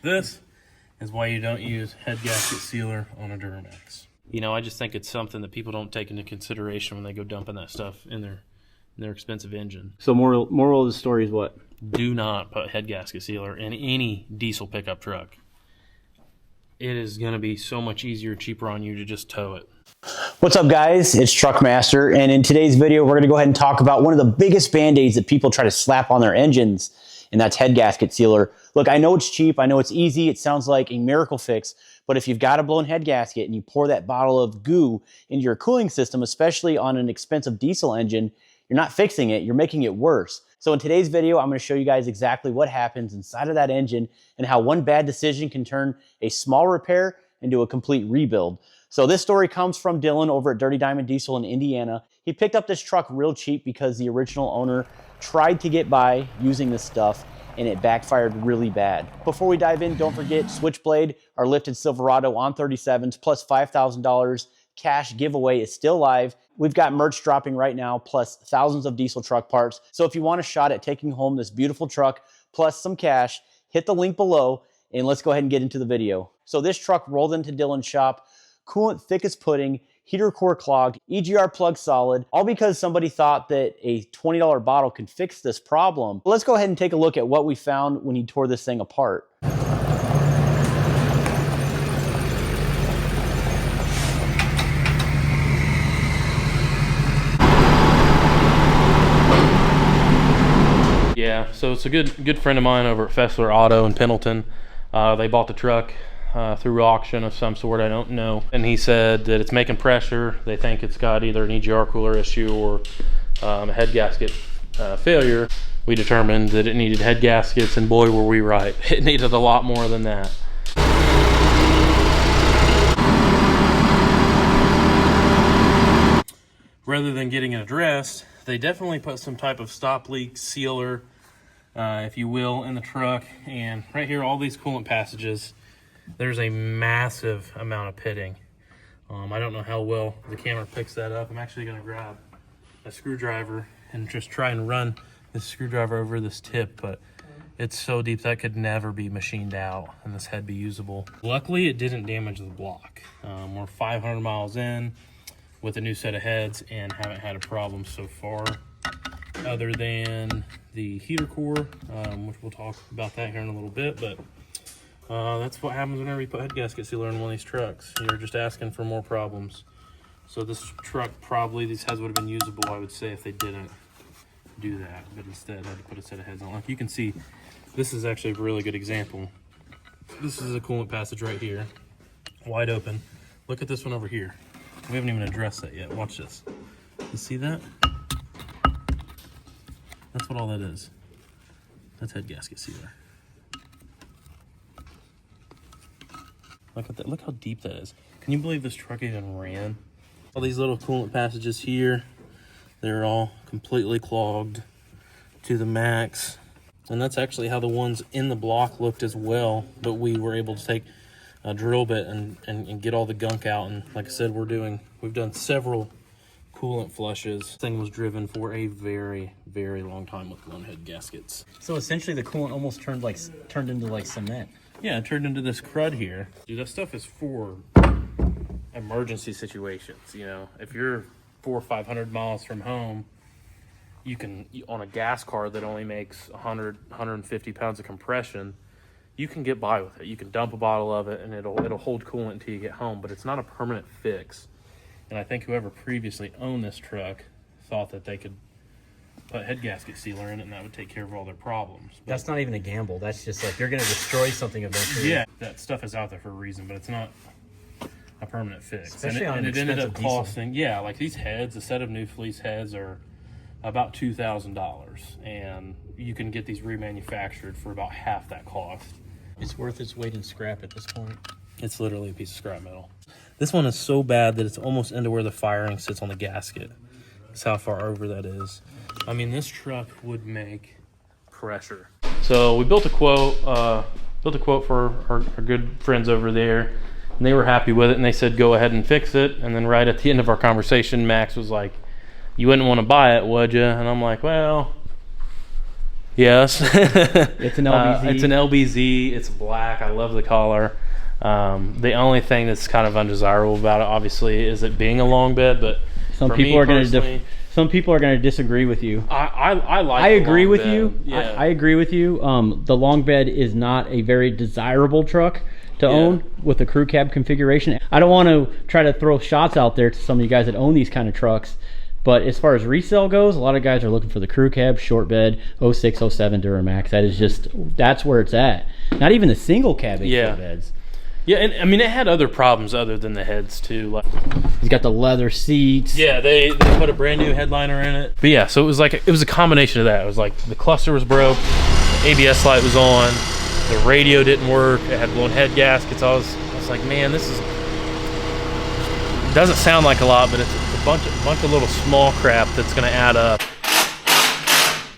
This is why you don't use head gasket sealer on a Duramax. You know, I just think it's something that people don't take into consideration when they go dumping that stuff in their expensive engine. So moral of the story is what? Do not put head gasket sealer in any diesel pickup truck. It is going to be so much easier, cheaper on you to just tow it. What's up, guys? It's Truckmaster, and in today's video, we're going to go ahead and talk about one of the biggest band-aids that people try to slap on their engines, and that's head gasket sealer. Look, I know it's cheap, I know it's easy, it sounds like a miracle fix, but if you've got a blown head gasket and you pour that bottle of goo into your cooling system, especially on an expensive diesel engine, you're not fixing it, you're making it worse. So in today's video, I'm going to show you guys exactly what happens inside of that engine and how one bad decision can turn a small repair into a complete rebuild. So this story comes from Dylan over at Dirty Diamond Diesel in Indiana. He picked up this truck real cheap because the original owner tried to get by using this stuff and it backfired really bad. Before we dive in, don't forget Switchblade, our lifted Silverado on 37s plus $5,000 cash giveaway is still live. We've got merch dropping right now, plus thousands of diesel truck parts. So if you want a shot at taking home this beautiful truck, plus some cash, hit the link below, and let's go ahead and get into the video. So this truck rolled into Dylan's shop, coolant thick as pudding, heater core clogged, EGR plug solid, all because somebody thought that a $20 bottle could fix this problem. Let's go ahead and take a look at what we found when he tore this thing apart. Yeah, so it's a good friend of mine over at Fessler Auto in Pendleton. They bought the truck through auction of some sort, I don't know. And he said that it's making pressure. They think it's got either an EGR cooler issue or a head gasket failure. We determined that it needed head gaskets, and boy were we right. It needed a lot more than that. Rather than getting it addressed, they definitely put some type of stop leak sealer, if you will, in the truck. And right here, all these coolant passages, there's a massive amount of pitting. I don't know how well the camera picks that up. I'm actually going to grab a screwdriver and just try and run this screwdriver over this tip, but it's so deep that could never be machined out and this head be usable. Luckily, it didn't damage the block. We're 500 miles in with a new set of heads and haven't had a problem so far, other than the heater core, which we'll talk about that here in a little bit. But that's what happens whenever you put head gasket sealer in one of these trucks. You're just asking for more problems. So this truck, probably these heads would have been usable, I would say, if they didn't do that, but instead had to put a set of heads on. Like you can see, this is actually a really good example. This is a coolant passage right here, wide open. Look at this one over here. We haven't even addressed that yet. Watch this. You see that? That's what all that is. That's head gasket sealer. Look at that. Look how deep that is. Can you believe this truck even ran? All these little coolant passages here, they're all completely clogged to the max. And that's actually how the ones in the block looked as well. But we were able to take a drill bit and get all the gunk out. And like I said, we've done several coolant flushes. This thing was driven for a very, very long time with blown head gaskets. So essentially the coolant almost turned into like cement. Yeah, it turned into this crud here. Dude, that stuff is for emergency situations. You know, if you're 400 or 500 miles from home, you can, on a gas car that only makes 100, 150 pounds of compression, you can get by with it. You can dump a bottle of it and it'll hold coolant until you get home, but it's not a permanent fix. And I think whoever previously owned this truck thought that they could put head gasket sealer in it and that would take care of all their problems. But that's not even a gamble. That's just like, you're going to destroy something eventually. Yeah, that stuff is out there for a reason, but it's not a permanent fix. Especially and on it ended up diesel. costing, yeah, like these heads, a set of new fleece heads are about $2,000, and you can get these remanufactured for about half that cost. It's worth its weight in scrap at this point. It's literally a piece of scrap metal. This one is so bad that it's almost into where the firing sits on the gasket. That's how far over that is. I mean, this truck would make pressure. So we built a quote for our good friends over there, and they were happy with it, and they said go ahead and fix it. And then right at the end of our conversation, Max was like, "You wouldn't want to buy it, would you?" And I'm like, well, Yes. It's an LBZ. It's an LBZ. It's black. I love the color. The only thing that's kind of undesirable about it, obviously, is it being a long bed. But some people are going to disagree with you. I like. I agree with you. Yeah. I agree with you. The long bed is not a very desirable truck to own with the crew cab configuration. I don't want to try to throw shots out there to some of you guys that own these kind of trucks. But as far as resale goes, a lot of guys are looking for the crew cab, short bed, 06, 07 Duramax. That's where it's at. Not even the single cab short beds. Yeah, and I mean, it had other problems other than the heads too. Like, he's got the leather seats. Yeah, they put a brand new headliner in it. But yeah, so it was a combination of that. It was like the cluster was broke, the ABS light was on, the radio didn't work, it had blown head gaskets. I was like, man, this doesn't sound like a lot, but it's a bunch of little small crap that's going to add up.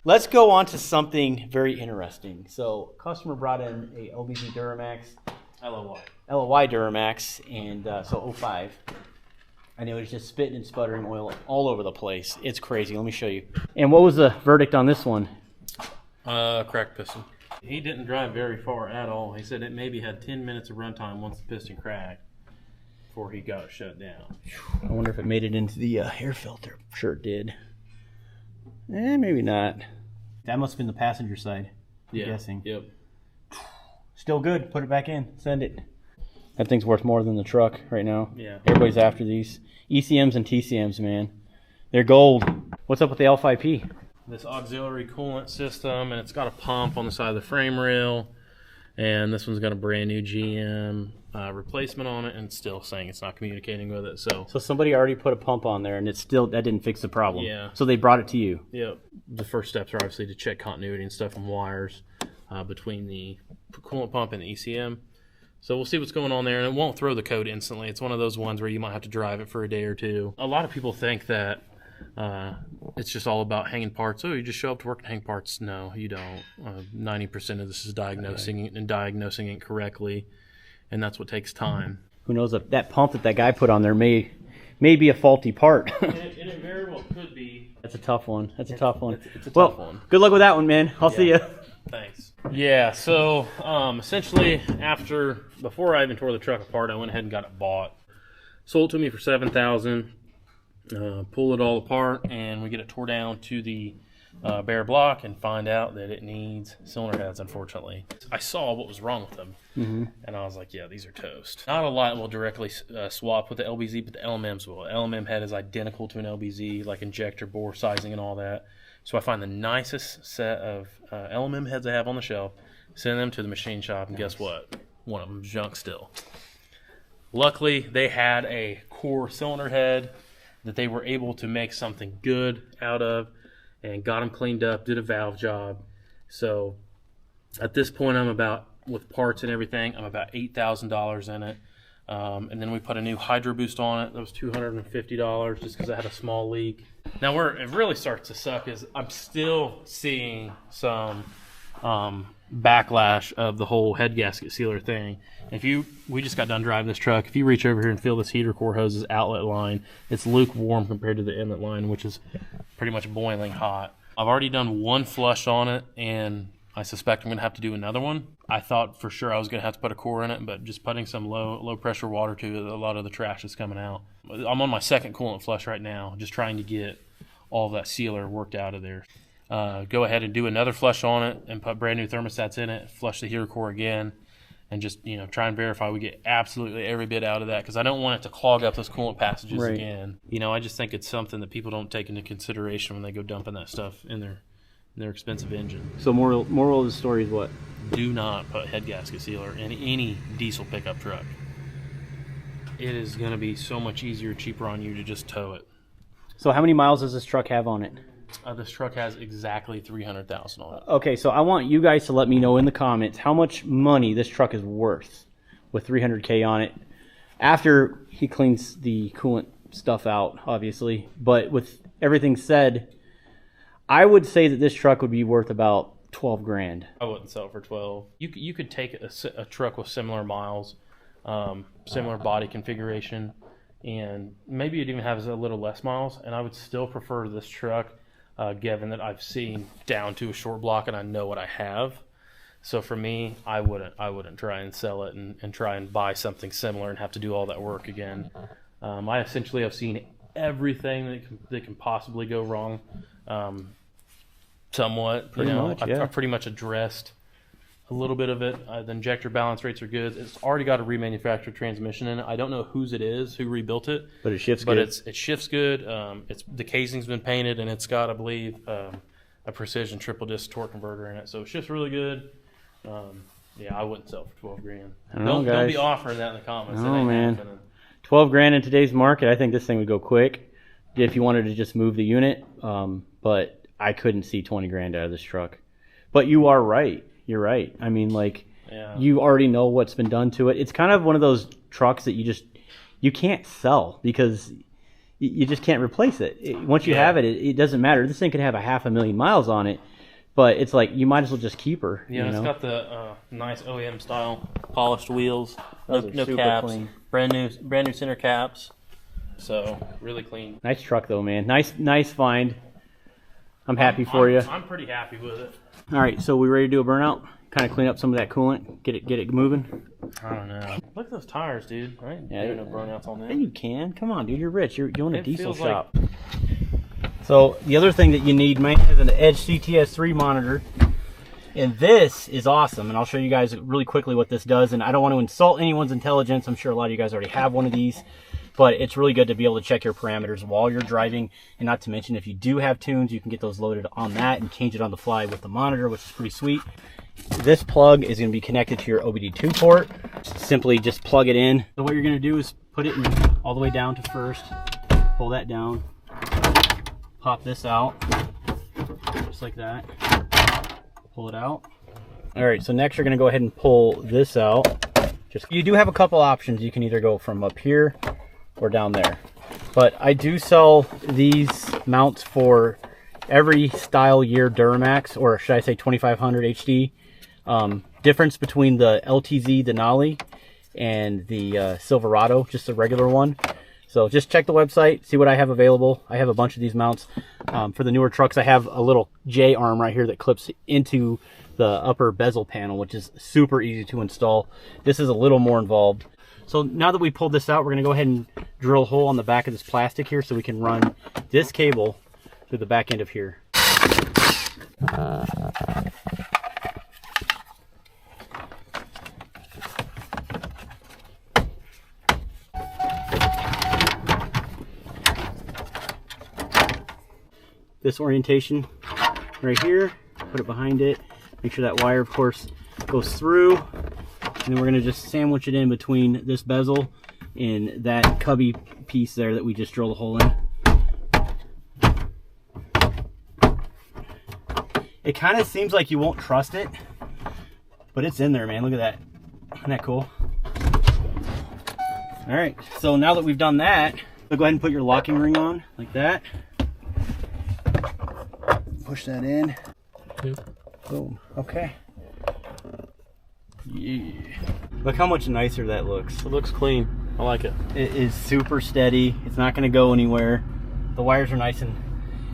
Let's go on to something very interesting. So, customer brought in a LBZ Duramax, LOY Duramax, and so 05. And it was just spitting and sputtering oil all over the place. It's crazy. Let me show you. And what was the verdict on this one? Cracked piston. He didn't drive very far at all. He said it maybe had 10 minutes of runtime once the piston cracked before he got shut down. I wonder if it made it into the air filter. Sure it did. Maybe not. That must have been the passenger side. I'm guessing. Yep. Still good. Put it back in. Send it. That thing's worth more than the truck right now. Yeah. Everybody's after these. ECMs and TCMs, man. They're gold. What's up with the L5P? This auxiliary coolant system, and it's got a pump on the side of the frame rail. And this one's got a brand new GM replacement on it, and it's still saying it's not communicating with it. So somebody already put a pump on there, and that didn't fix the problem. Yeah. So they brought it to you. Yep. The first steps are obviously to check continuity and stuff and wires between the coolant pump and the ECM. So we'll see what's going on there, and it won't throw the code instantly. It's one of those ones where you might have to drive it for a day or two. A lot of people think that it's just all about hanging parts. Oh, you just show up to work and hang parts. No, you don't. 90% of this is diagnosing it correctly, and that's what takes time. Who knows if that pump that guy put on there may be a faulty part. It very well could be. That's a tough one. It's a tough one. It's a tough one. Good luck with that one, man. I'll see you. Thanks. Yeah, so essentially before I even tore the truck apart, I went ahead and got it bought. Sold to me for $7,000. Pull it all apart, and we get it tore down to the bare block and find out that it needs cylinder heads, unfortunately. I saw what was wrong with them, and I was like, yeah, these are toast. Not a lot will directly swap with the LBZ, but the LMMs will. LMM head is identical to an LBZ, like injector bore sizing and all that. So I find the nicest set of LMM heads I have on the shelf, send them to the machine shop, and guess what? One of them's junk still. Luckily, they had a core cylinder head that they were able to make something good out of, and got them cleaned up, did a valve job. So at this point, with parts and everything, I'm about $8,000 in it. And then we put a new Hydro Boost on it. That was $250 just because I had a small leak. Now where it really starts to suck is I'm still seeing some backlash of the whole head gasket sealer thing. We just got done driving this truck. If you reach over here and feel this heater core hose's outlet line, it's lukewarm compared to the inlet line, which is pretty much boiling hot. I've already done one flush on it, and I suspect I'm going to have to do another one. I thought for sure I was going to have to put a core in it, but just putting some low pressure water to it, a lot of the trash is coming out. I'm on my second coolant flush right now, just trying to get all of that sealer worked out of there. Go ahead and do another flush on it and put brand new thermostats in it, flush the heater core again, and just try and verify we get absolutely every bit out of that, because I don't want it to clog up those coolant passages again. I just think it's something that people don't take into consideration when they go dumping that stuff in their expensive engine. So moral of the story is what? Do not put head gasket sealer in any diesel pickup truck. It is going to be so much easier, cheaper on you to just tow it. So how many miles does this truck have on it? This truck has exactly 300,000 on it. Okay, so I want you guys to let me know in the comments how much money this truck is worth with 300K on it after he cleans the coolant stuff out, obviously. But with everything said, I would say that this truck would be worth about 12 grand. I wouldn't sell it for 12. You could take a truck with similar miles, similar body configuration, and maybe it even has a little less miles, and I would still prefer this truck given that I've seen down to a short block and I know what I have. So for me, I wouldn't try and sell it and try and buy something similar and have to do all that work again. I essentially have seen everything that can possibly go wrong. Somewhat, I've pretty much addressed a little bit of it. The injector balance rates are good. It's already got a remanufactured transmission in it. I don't know whose it is, who rebuilt it, but it shifts good. It shifts good. The casing's been painted, and it's got, I believe, a precision triple disc torque converter in it, so it shifts really good. Yeah, I wouldn't sell for 12 grand. Don't be offering that in the comments. Oh man, 12 grand in today's market. I think this thing would go quick if you wanted to just move the unit. But I couldn't see 20 grand out of this truck. But you are right. You're right. I mean, like, you already know what's been done to it. It's kind of one of those trucks that you can't sell because you just can't replace it. Once you have it, it doesn't matter. This thing could have 500,000 miles on it, but it's like you might as well just keep her. Yeah, it's got the nice OEM style polished wheels, no super caps, clean. brand new center caps. So really clean. Nice truck though, man. Nice find. I'm happy for you. I'm pretty happy with it. All right, so we ready to do a burnout? Kind of clean up some of that coolant, get it moving. I don't know. Look at those tires, dude. I ain't doing no burnouts on them. Yeah, you can. Come on, dude. You're rich. You're in a diesel shop. So the other thing that you need, man, is an Edge CTS3 monitor. And this is awesome. And I'll show you guys really quickly what this does. And I don't want to insult anyone's intelligence. I'm sure a lot of you guys already have one of these. But it's really good to be able to check your parameters while you're driving. And not to mention, if you do have tunes, you can get those loaded on that and change it on the fly with the monitor, which is pretty sweet. This plug is going to be connected to your OBD2 port. Simply just plug it in. So what you're going to do is put it in all the way down to first. Pull that down. Pop this out. Just like that. Pull it out. All right, so next you're going to go ahead and pull this out. You do have a couple options. You can either go from up here or down there, but I do sell these mounts for every style year Duramax, or should I say 2500 HD. Difference between the LTZ Denali and the Silverado, just the regular one. So just check the website, see what I have available. I have a bunch of these mounts. For the newer trucks, I have a little J arm right here that clips into the upper bezel panel, which is super easy to install. This is a little more involved. So now that we pulled this out, we're going to go ahead and drill a hole on the back of this plastic here so we can run this cable through the back end of here. This orientation right here, put it behind it, make sure that wire, of course, goes through. And then we're going to just sandwich it in between this bezel and that cubby piece there that we just drilled a hole in. It kind of seems like you won't trust it, but it's in there, man. Look at that. Isn't that cool? All right, so now that we've done that, so go ahead and put your locking ring on like that. Push that in. Boom. Okay. Yeah. Look how much nicer that looks. It looks clean. I like it. It is super steady. It's not going to go anywhere. The wires are nice and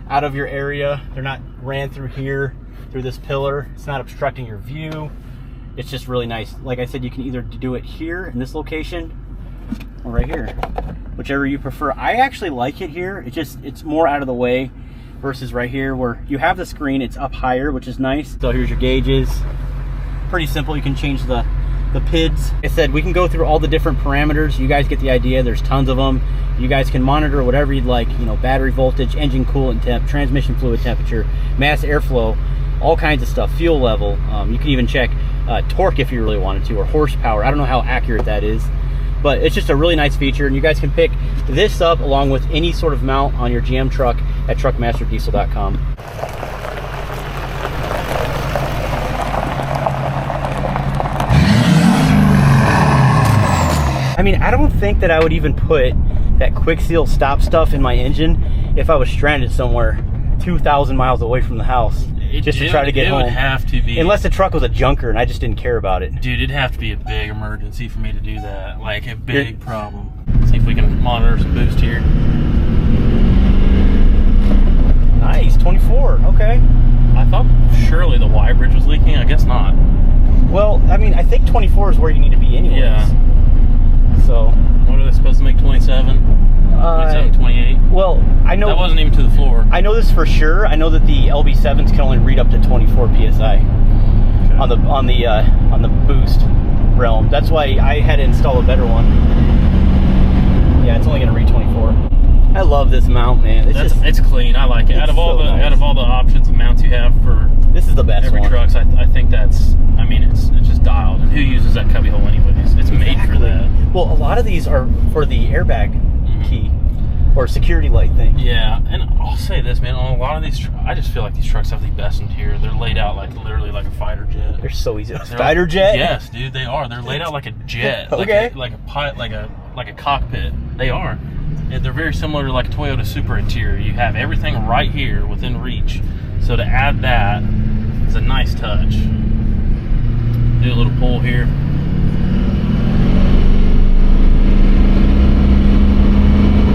out of your area. They're not ran through here, through this pillar. It's not obstructing your view. It's just really nice. Like I said, you can either do it here in this location or right here, whichever you prefer. I actually like it here. It's more out of the way versus right here where you have the screen. It's up higher, which is nice. So here's your gauges. Pretty simple. You can change the PIDs. Like I said, we can go through all the different parameters. You guys get the idea. There's tons of them. You guys can monitor whatever you'd like, you know, battery voltage, engine coolant temp, transmission fluid temperature, mass airflow, all kinds of stuff, fuel level. You can even check torque if you really wanted to, or horsepower. I don't know how accurate that is, but it's just a really nice feature, and you guys can pick this up along with any sort of mount on your GM truck at truckmasterdiesel.com. I mean, I don't think that I would even put that quick seal stop stuff in my engine if I was stranded somewhere 2,000 miles away from the house just to try to get home. It would have to be. Unless the truck was a junker and I just didn't care about it. Dude, it'd have to be a big emergency for me to do that. Like a big problem. See if we can monitor some boost here. Nice, 24. Okay. I thought surely the Y bridge was leaking. I guess not. Well, I mean, I think 24 is where you need to be anyways. Yeah. So. What are they supposed to make? 27? 27, 28? Well, I know. That wasn't even to the floor. I know this for sure. I know that the LB7s can only read up to 24 psi on the boost realm. That's why I had to install a better one. Yeah, it's only going to read 24. I love this mount, man. It's clean. I like it. Out of all the options and mounts you have for this is the best every one. trucks, I think that's. I mean, it's just dialed. And who uses that cubby hole anyways? It's made for that. Well, a lot of these are for the airbag key or security light thing. Yeah, and I'll say this, man. On a lot of these, I just feel like these trucks have the best interior. They're laid out like literally like a fighder jet. They're so easy. Fighter jet? Yes, dude, they are. They're laid out like a jet. Okay. Like a cockpit. They are. And they're very similar to like a Toyota Supra interior. You have everything right here within reach. So to add that is a nice touch. Do a little pull here.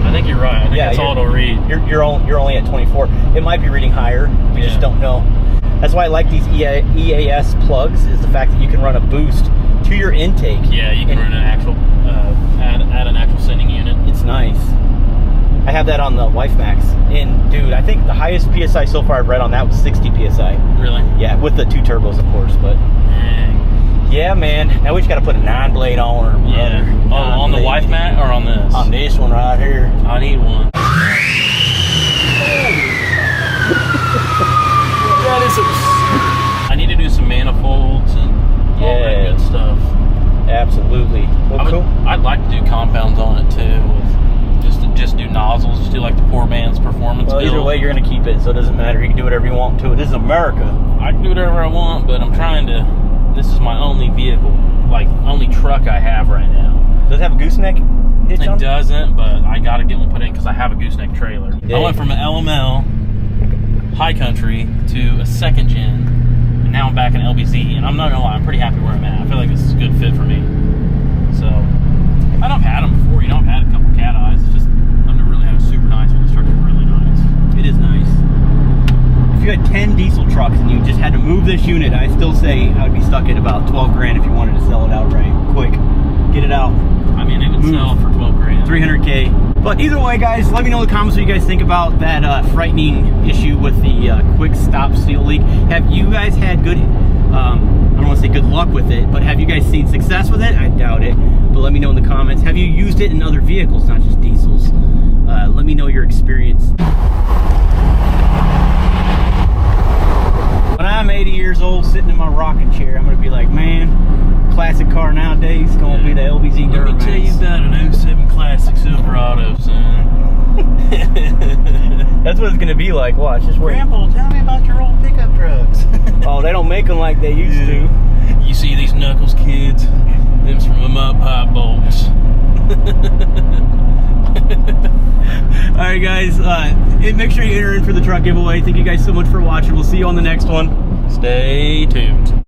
I think you're right. I think that's all it'll read. You're only at 24. It might be reading higher. We just don't know. That's why I like these EAS plugs, is the fact that you can run a boost to your intake. Yeah, you can run an actual add an actual sending unit. It's nice. I have that on the Wife Max, and dude, I think the highest PSI so far I've read on that was 60 PSI. Really? Yeah, with the 2 turbos, of course, but dang. Yeah, man. Now we just got to put a 9-blade on her. Yeah. On the Wife Mat or on this? On this one right here. I need one. I need to do some manifolds and all that good stuff. Absolutely. Well, cool. I'd like to do compounds on it too. Just do nozzles. Just do like the poor man's performance. Well, either way, you're going to keep it, so it doesn't matter. You can do whatever you want to it. This is America. I can do whatever I want, but I'm trying to. This is my only vehicle, like only truck I have right now. Does it have a gooseneck hitch on? It doesn't, but I got to get one put in because I have a gooseneck trailer. Yeah. I went from an LML high country to a second gen, and now I'm back in LBZ, and I'm not gonna lie, I'm pretty happy where I'm at. I feel like this is a good fit for me. So, I know I've had them before. You know, I've had a couple cat eyes. It's just I've never really had a super nice one. This truck is really nice. It is nice. If you had 10 diesel trucks and you just had to move this unit, I still say I would be stuck at about 12 grand if you wanted to sell it outright. Quick, get it out. I mean, it would sell for 12 grand. 300K. But either way, guys, let me know in the comments what you guys think about that frightening issue with the quick stop seal leak. Have you guys had good, I don't want to say good luck with it, but have you guys seen success with it? I doubt it. But let me know in the comments. Have you used it in other vehicles, not just diesels? Let me know your experience. When I'm 80 years old, sitting in my rocking chair, I'm going to be like, man, classic car nowadays is going to be the LBZ Duramax. Let me tell you about an 07 Classic Silverado, son. That's what it's going to be like. Watch, just wait. Grandpa, tell me about your old pickup trucks. Oh, they don't make them like they used to. You see these Knuckles kids? Them's from the mud pipe bolts. Alright guys, make sure you enter in for the truck giveaway. Thank you guys so much for watching. We'll see you on the next one. Stay tuned.